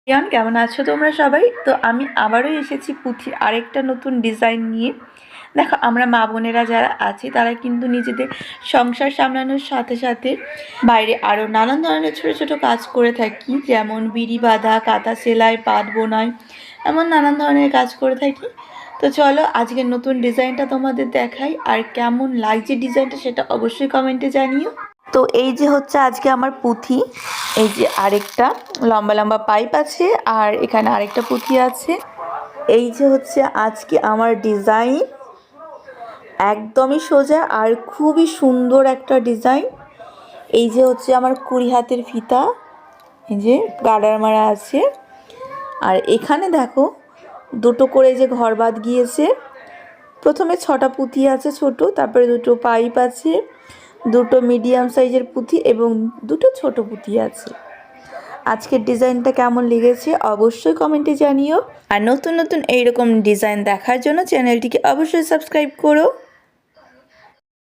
ইয়ান কেমন আছো তোমরা সবাই? তো আমি আবারও এসেছি পুঁথির আরেকটা নতুন ডিজাইন নিয়ে। দেখো, আমরা মা বোনেরা যারা আছি তারা কিন্তু নিজেদের সংসার সামলানোর সাথে সাথে বাইরে আরও নানান ধরনের ছোটো ছোটো কাজ করে থাকি, যেমন বিড়ি বাঁধা, কাঁথা সেলাই, পাট বোনাই, এমন নানান ধরনের কাজ করে থাকি। তো চলো আজকের নতুন ডিজাইনটা তোমাদের দেখাই, আর কেমন লাগছে ডিজাইনটা সেটা অবশ্যই কমেন্টে জানিও। তো এই যে হচ্ছে আজকে আমার পুঁথি, এই যে আরেকটা লম্বা লম্বা পাইপ আছে, আর এখানে আরেকটা পুঁথি আছে। এই যে হচ্ছে আজকে আমার ডিজাইন, একদমই সোজা আর খুবই সুন্দর একটা ডিজাইন। এই যে হচ্ছে আমার 20 হাতের ফিতা, এই যে গার্ডার মারা আছে, আর এখানে দেখো দুটো করে যে ঘর বাঁধ গিয়েছে। প্রথমে 6টা পুঁথি আছে ছোট, তারপরে দুটো পাইপ আছে, দুটো মিডিয়াম সাইজের পুঁথি এবং দুটো ছোট পুঁথি আছে। আজকের ডিজাইনটা কেমন লেগেছে অবশ্যই কমেন্টে জানিও, আর নতুন নতুন এইরকম ডিজাইন দেখার জন্য চ্যানেলটিকে অবশ্যই সাবস্ক্রাইব করো।